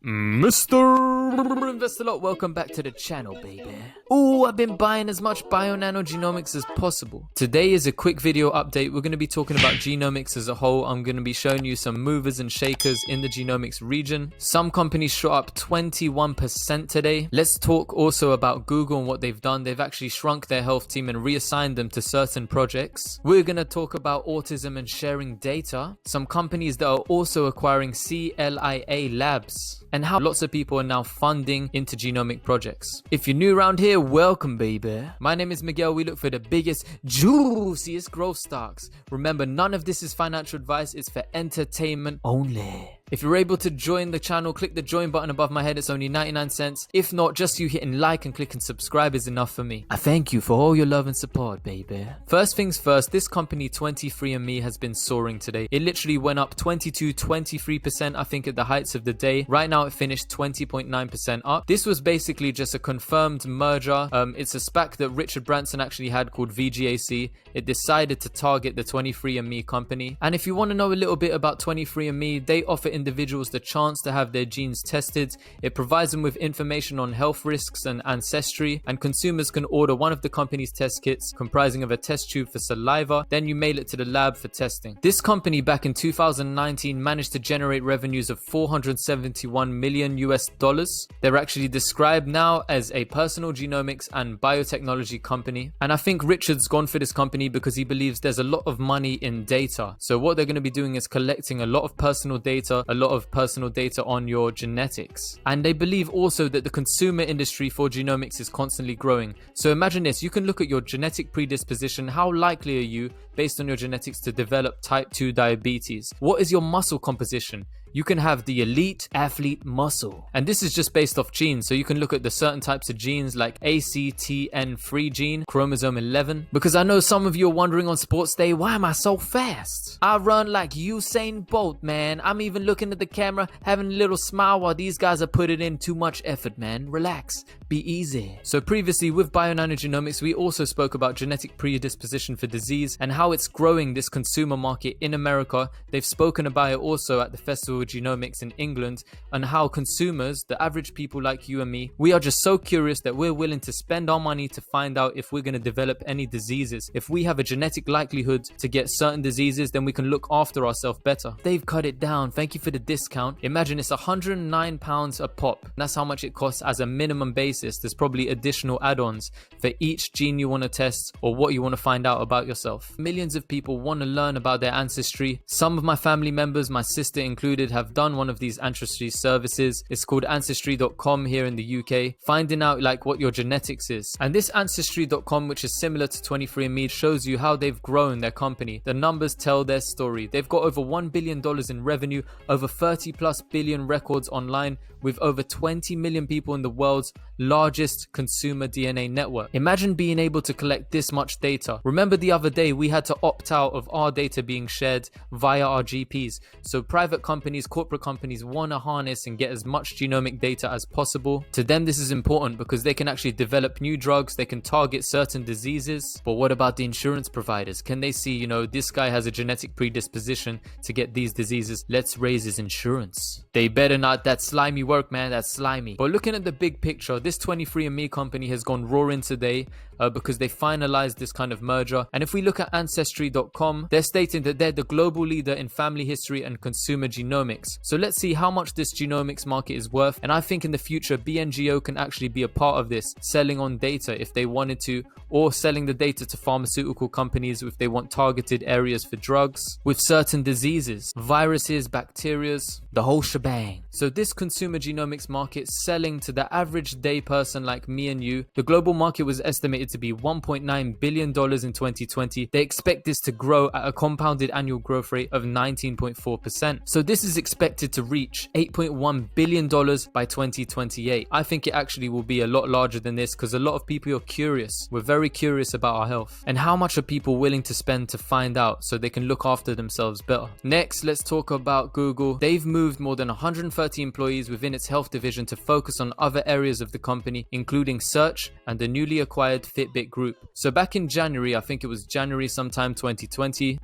Mr. Investor Lot, welcome back to the channel, baby. Ooh, I've been buying as much BioNano Genomics as possible. Today is a quick video update. We're going to be talking about genomics as a whole. I'm going to be showing you some movers and shakers in the genomics region. Some companies shot up 21% today. Let's talk also about Google and what they've done. They've actually shrunk their health team and reassigned them to certain projects. We're going to talk about autism and sharing data. Some companies that are also acquiring CLIA labs, and how lots of people are now funding into genomic projects. If you're new around here, welcome, baby. My name is Miguel. We look for the biggest, juiciest growth stocks. Remember, none of this is financial advice. It's for entertainment only. If you're able to join the channel, click the join button above my head. It's only 99 cents. If not, just you hitting like and clicking subscribe is enough for me. I thank you for all your love and support, baby. First things first, this company 23andMe has been soaring today. It literally went up 23% I think at the heights of the day. Right now it finished 20.9% up. This was basically just a confirmed merger. It's a SPAC that Richard Branson actually had called VGAC. It decided to target the 23andMe company. And if you want to know a little bit about 23andMe, they offer individuals the chance to have their genes tested. It provides them with information on health risks and ancestry, and consumers can order one of the company's test kits comprising of a test tube for saliva, then you mail it to the lab for testing. This company back in 2019 managed to generate revenues of $471 million US. They're actually described now as a personal genomics and biotechnology company, and I think Richard's gone for this company because he believes there's a lot of money in data. So what they're going to be doing is collecting a lot of personal data on your genetics. And they believe also that the consumer industry for genomics is constantly growing. So imagine this, you can look at your genetic predisposition. How likely are you, based on your genetics, to develop type 2 diabetes? What is your muscle composition? You can have the elite athlete muscle. And this is just based off genes. So you can look at the certain types of genes like ACTN3 gene, chromosome 11. Because I know some of you are wondering on sports day, why am I so fast? I run like Usain Bolt, man. I'm even looking at the camera, having a little smile while these guys are putting in too much effort, man. Relax, be easy. So previously with BioNano Genomics, we also spoke about genetic predisposition for disease and how it's growing this consumer market in America. They've spoken about it also at the Festival of Genomics in England, and how consumers, the average people like you and me, we are just so curious that we're willing to spend our money to find out if we're going to develop any diseases. If we have a genetic likelihood to get certain diseases, then we can look after ourselves better. They've cut it down. Thank you for the discount. Imagine it's £109 a pop. That's how much it costs as a minimum basis. There's probably additional add-ons for each gene you want to test or what you want to find out about yourself. Millions of people want to learn about their ancestry. Some of my family members, my sister included, have done one of these ancestry services. It's called ancestry.com here in the UK, finding out like what your genetics is. And this ancestry.com, which is similar to 23andMe, shows you how they've grown their company. The numbers tell their story. They've got over $1 billion in revenue, over 30 plus billion records online, with over 20 million people in the world's largest consumer DNA network. Imagine being able to collect this much data. Remember the other day we had to opt out of our data being shared via our GPs. So private companies, corporate companies want to harness and get as much genomic data as possible. To them this is important because they can actually develop new drugs, they can target certain diseases. But what about the insurance providers? Can they see, this guy has a genetic predisposition to get these diseases, let's raise his insurance. They better not. That slimy work, man, that's slimy. But looking at the big picture, this 23andMe company has gone roaring today because they finalized this kind of merger. And if we look at ancestry.com, they're stating that they're the global leader in family history and consumer genomics. So let's see how much this genomics market is worth. And I think in the future, BNGO can actually be a part of this, selling on data if they wanted to, or selling the data to pharmaceutical companies if they want targeted areas for drugs with certain diseases, viruses, bacterias, the whole shebang. So this consumer genomics market selling to the average day person like me and you, the global market was estimated to be $1.9 billion in 2020. They expect this to grow at a compounded annual growth rate of 19.4%. So this is expected to reach $8.1 billion by 2028. I think it actually will be a lot larger than this because a lot of people are curious. We're very curious about our health. And how much are people willing to spend to find out so they can look after themselves better? Next, let's talk about Google. They've moved more than 130 employees within its health division to focus on other areas of the company, including search and the newly acquired Fitbit group. So back in January, I think it was January sometime 2020,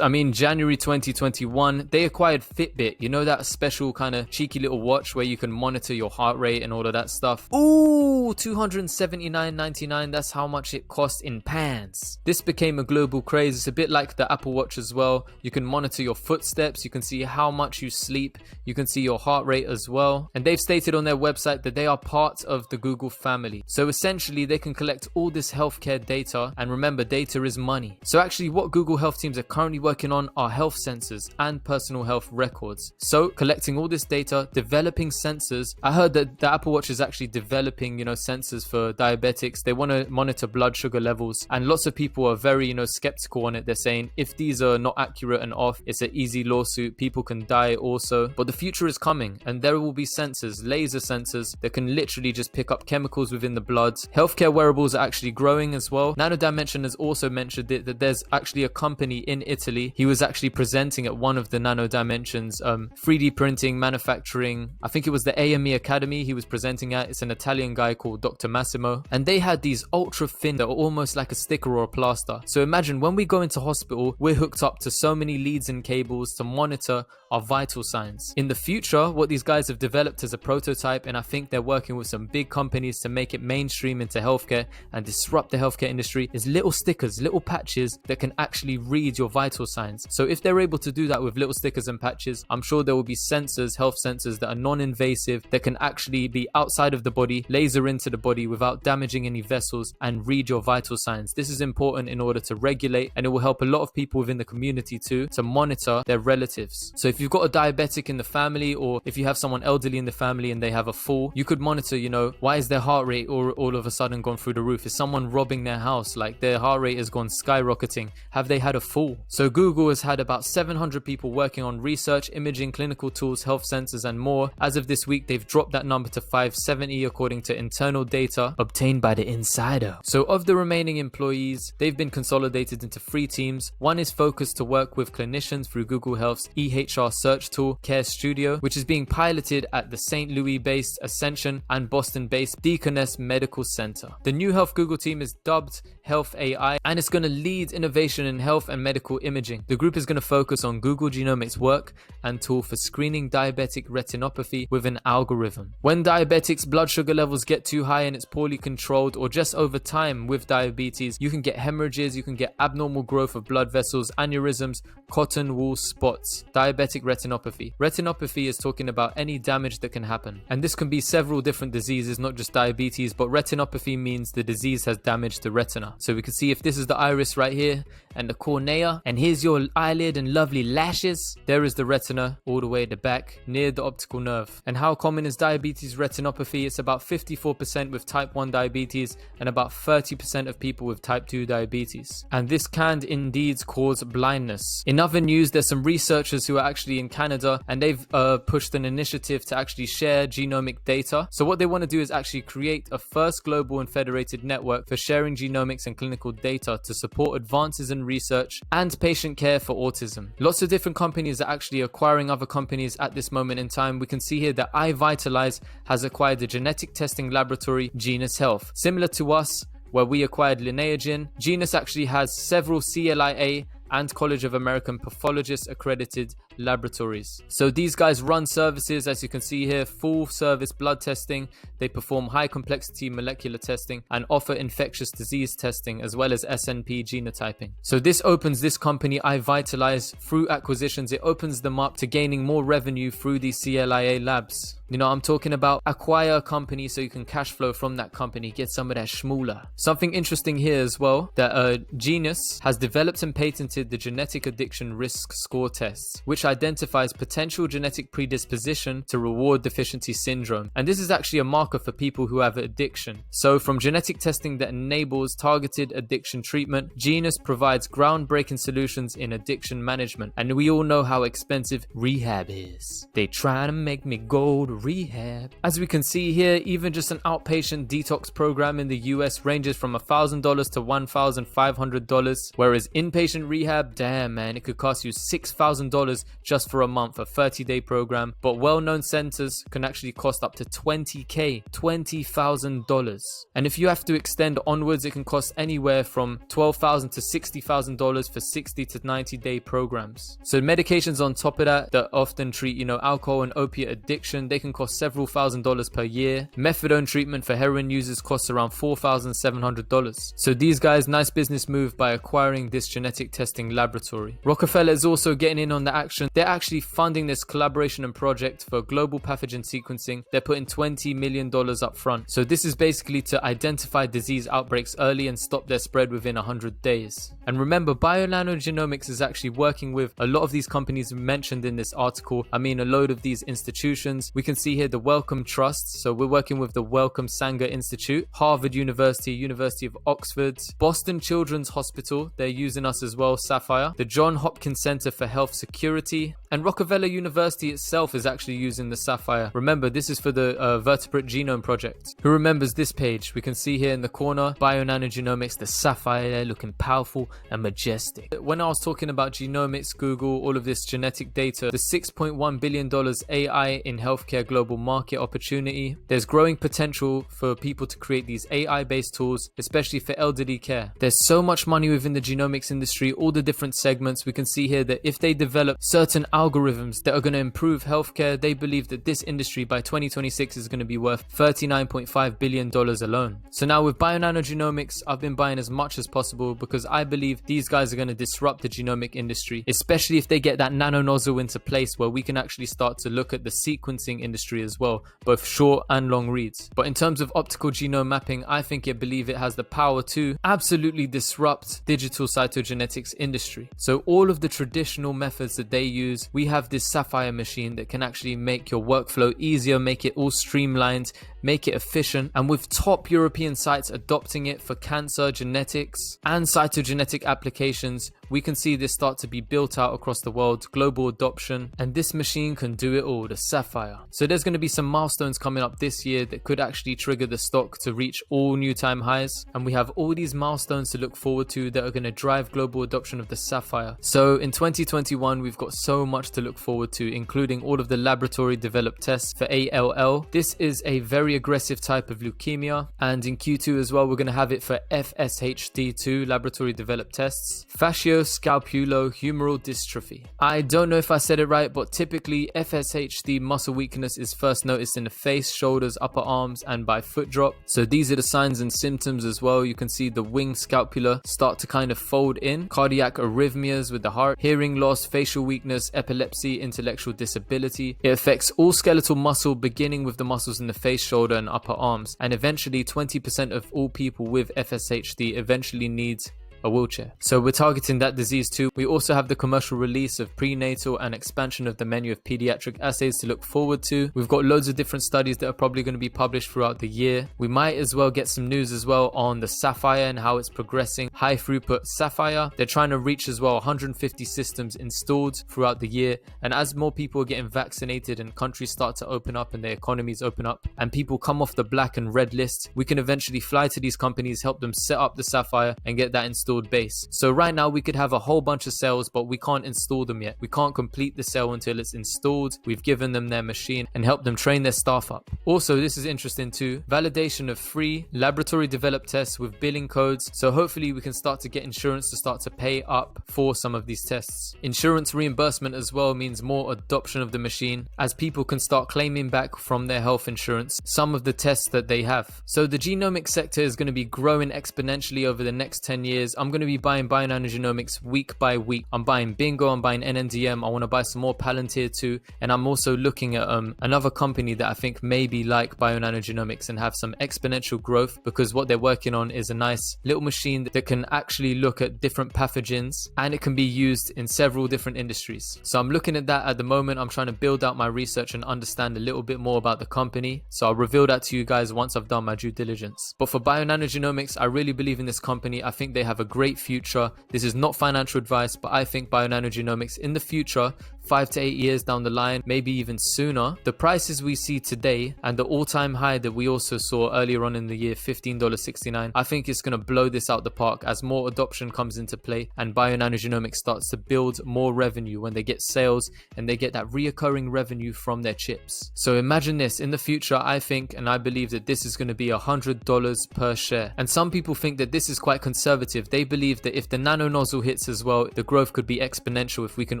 January 2021, they acquired Fitbit. know that special kind of cheeky little watch where you can monitor your heart rate and all of that stuff? Ooh, $279.99. That's how much it costs in pants. This became a global craze. It's a bit like the Apple Watch as well. You can monitor your footsteps, you can see how much you sleep, you can see your heart rate as well. And they've stated on their website that they are part of the Google family. So essentially they can collect all this healthcare data, and remember, data is money. So actually what Google Health teams are currently working on are health sensors and personal health records. So collecting all this data, developing sensors. I heard that the Apple Watch is actually developing, sensors for diabetics. They want to monitor blood sugar levels, and lots of people are very, skeptical on it. They're saying if these are not accurate and off, it's an easy lawsuit. People can die also. But the future is coming, and there will be sensors, laser sensors that can literally just pick up chemicals within the blood. Healthcare wearables are actually growing as well. Nano Dimension has also mentioned it, that there's actually a company in Italy. He was actually presenting at one of the Nano Dimensions 3D printing, manufacturing. I think it was the AME Academy he was presenting at. It's an Italian guy called Dr. Massimo, and they had these ultra thin that are almost like a sticker or a plaster. So imagine when we go into hospital, we're hooked up to so many leads and cables to monitor our vital signs. In the future, what these guys have developed as a prototype, and I think they're working with some big companies to make it mainstream into healthcare and disrupt the healthcare industry, is little stickers, little patches that can actually read your vital signs. So if they're able to do that with little stickers and patches, I'm sure there will be sensors, health sensors that are non-invasive, that can actually be outside of the body, laser into the body without damaging any vessels, and read your vital signs. This is important in order to regulate, and it will help a lot of people within the community too, to monitor their relatives. So if you've got a diabetic in the family, or if you have someone elderly in the family and they have a fall, you could monitor, why is their heart rate all of a sudden gone through the roof? Is someone robbing their house? Like their heart rate has gone skyrocketing. Have they had a fall? So Google has had about 700 people working on research, imaging, clinical tools, health sensors, and more. As of this week, they've dropped that number to 570 according to internal data obtained by the Insider. So of the remaining employees, they've been consolidated into 3 teams. One is focused to work with clinicians through Google Health's EHR search tool, Care Studio, which is being piloted at the St. Louis-based Ascension and Boston-based Deaconess Medical Center. The new Health Google team is dubbed Health AI, and it's going to lead innovation in health and medical imaging. The group is going to focus on Google Genomics work and tool for screening diabetic retinopathy with an algorithm. When diabetics' blood sugar levels get too high and it's poorly controlled, or just over time with diabetes, you can get hemorrhages, you can get abnormal growth of blood vessels, aneurysms, cotton wool spots. Diabetic retinopathy. Retinopathy is talking about any damage that can happen, and this can be several different diseases, not just diabetes, but retinopathy means the disease has damaged the retina. So we can see if this is the iris right here and the cornea, and here's your eyelid and lovely lashes, there is the retina all the way at the back near the optical nerve. And how common is diabetes retinopathy? It's about 54% with type 1 diabetes and about 30% of people with type 2 diabetes, and this can indeed cause blindness. In other news, there's some researchers who are actually in Canada, and they've pushed an initiative to actually share genomic data. So what they want to do is actually create a first global and federated network for sharing genomics and clinical data to support advances in research and patient care for autism. Lots of different companies are actually acquiring other companies at this moment in time. We can see here that iVitalize has acquired the genetic testing laboratory Genus Health. Similar to us, where we acquired Lineagen, Genus actually has several CLIA and College of American Pathologists accredited laboratories. So these guys run services, as you can see here, full service blood testing. They perform high complexity molecular testing and offer infectious disease testing as well as SNP genotyping. So this opens this company iVitalize through acquisitions. It opens them up to gaining more revenue through these CLIA labs. I'm talking about acquire a company so you can cash flow from that company, get some of that schmoolah. Something interesting here as well, that Genus has developed and patented the genetic addiction risk score tests, which identifies potential genetic predisposition to reward deficiency syndrome. And this is actually a marker for people who have addiction. So from genetic testing that enables targeted addiction treatment, Genus provides groundbreaking solutions in addiction management. And we all know how expensive rehab is. They try to make me go to rehab. As we can see here, even just an outpatient detox program in the US ranges from $1,000 to $1,500, whereas inpatient rehab, damn man, it could cost you $6,000 just for a month, a 30-day program. But well-known centers can actually cost up to $20,000, $20,000. And if you have to extend onwards, it can cost anywhere from $12,000 to $60,000 for 60 to 90-day programs. So medications on top of that often treat, alcohol and opiate addiction, they can cost several $1,000s per year. Methadone treatment for heroin users costs around $4,700. So these guys, nice business move by acquiring this genetic testing laboratory. Rockefeller is also getting in on the action. They're actually funding this collaboration and project for global pathogen sequencing. They're putting $20 million up front. So this is basically to identify disease outbreaks early and stop their spread within 100 days. And remember, BioNano Genomics is actually working with a lot of these companies mentioned in this article. I mean, a load of these institutions. We can see here the Wellcome Trust. So we're working with the Wellcome Sanger Institute, Harvard University, University of Oxford, Boston Children's Hospital. They're using us as well, Saphyr, the Johns Hopkins Center for Health Security, and Rockefeller University itself is actually using the Saphyr. Remember, this is for the Vertebrate Genome Project. Who remembers this page? We can see here in the corner, BioNano Genomics, the Saphyr there looking powerful and majestic. When I was talking about genomics, Google, all of this genetic data, the $6.1 billion AI in healthcare global market opportunity, there's growing potential for people to create these AI-based tools, especially for elderly care. There's so much money within the genomics industry, all the different segments. We can see here that if they develop certain algorithms that are going to improve healthcare, they believe that this industry by 2026 is going to be worth $39.5 billion alone. So now with BioNano Genomics, I've been buying as much as possible because I believe these guys are going to disrupt the genomic industry, especially if they get that nano nozzle into place where we can actually start to look at the sequencing industry as well, both short and long reads. But in terms of optical genome mapping, I believe it has the power to absolutely disrupt digital cytogenetics industry. So all of the traditional methods that they use, we have this Saphyr machine that can actually make your workflow easier, make it all streamlined, make it efficient, and with top European sites adopting it for cancer, genetics, and cytogenetic applications, we can see this start to be built out across the world, global adoption, and this machine can do it all, the Saphyr. So there's going to be some milestones coming up this year that could actually trigger the stock to reach all new time highs, and we have all these milestones to look forward to that are going to drive global adoption of the Saphyr. So in 2021, we've got so much to look forward to, including all of the laboratory developed tests for ALL. This is a very aggressive type of leukemia, and in Q2 as well, we're going to have it for FSHD2 laboratory developed tests, facioscapulohumeral dystrophy. I don't know if I said it right, but typically FSHD muscle weakness is first noticed in the face, shoulders, upper arms, and by foot drop. So these are the signs and symptoms as well. You can see the wing scapula start to kind of fold in, cardiac arrhythmias with the heart, hearing loss, facial weakness, epilepsy, intellectual disability. It affects all skeletal muscle, beginning with the muscles in the face, shoulder, and upper arms, and eventually 20% of all people with FSHD eventually needs a wheelchair. So we're targeting that disease too. We also have the commercial release of prenatal and expansion of the menu of pediatric assays to look forward to. We've got loads of different studies that are probably going to be published throughout the year. We might as well get some news as well on the Saphyr and how it's progressing. High throughput Saphyr. They're trying to reach as well 150 systems installed throughout the year. And as more people are getting vaccinated and countries start to open up and their economies open up and people come off the black and red list, we can eventually fly to these companies, help them set up the Saphyr and get that installed base. So right now we could have a whole bunch of cells, but we can't install them yet. We can't complete the cell until it's installed. We've given them their machine and helped them train their staff up. Also, this is interesting too, validation of free laboratory developed tests with billing codes. So hopefully we can start to get insurance to start to pay up for some of these tests. Insurance reimbursement as well means more adoption of the machine, as people can start claiming back from their health insurance some of the tests that they have. So the genomic sector is going to be growing exponentially over the next 10 years. I'm going to be buying BioNano Genomics week by week. I'm buying BNGO, I'm buying NNDM, I want to buy some more Palantir too, and I'm also looking at another company that I think may be like BioNano Genomics and have some exponential growth, because what they're working on is a nice little machine that can actually look at different pathogens and it can be used in several different industries. So I'm looking at that at the moment. I'm trying to build out my research and understand a little bit more about the company, so I'll reveal that to you guys once I've done my due diligence. But for BioNano Genomics, I really believe in this company. I think they have a great future. This is not financial advice, but I think BioNano Genomics in the future 5 to 8 years down the line, maybe even sooner, the prices we see today and the all-time high that we also saw earlier on in the year, $15.69, I think it's going to blow this out the park as more adoption comes into play and BioNano Genomics starts to build more revenue when they get sales and they get that reoccurring revenue from their chips. So imagine this, in the future, I think and I believe that this is going to be $100 per share. And some people think that this is quite conservative. They believe that if the nano nozzle hits as well, the growth could be exponential if we can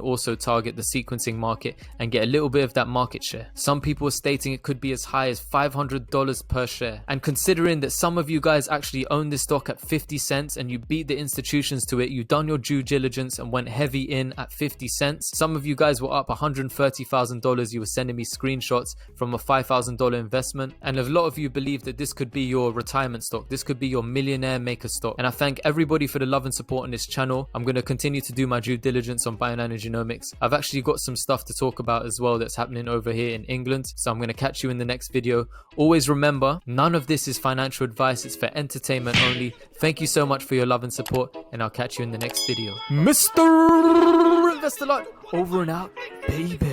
also target the sequencing market and get a little bit of that market share. Some people are stating it could be as high as $500 per share. And considering that some of you guys actually own this stock at 50 cents and you beat the institutions to it, you've done your due diligence and went heavy in at 50 cents. Some of you guys were up $130,000. You were sending me screenshots from a $5,000 investment. And a lot of you believe that this could be your retirement stock. This could be your millionaire maker stock. And I thank everybody for the love and support on this channel. I'm going to continue to do my due diligence on BioNano Genomics. I've actually got some stuff to talk about as well that's happening over here in England. So I'm going to catch you in the next video. Always remember, none of this is financial advice. It's for entertainment only. Thank you so much for your love and support, and I'll catch you in the next video. Mr. Investor Lot, over and out, baby.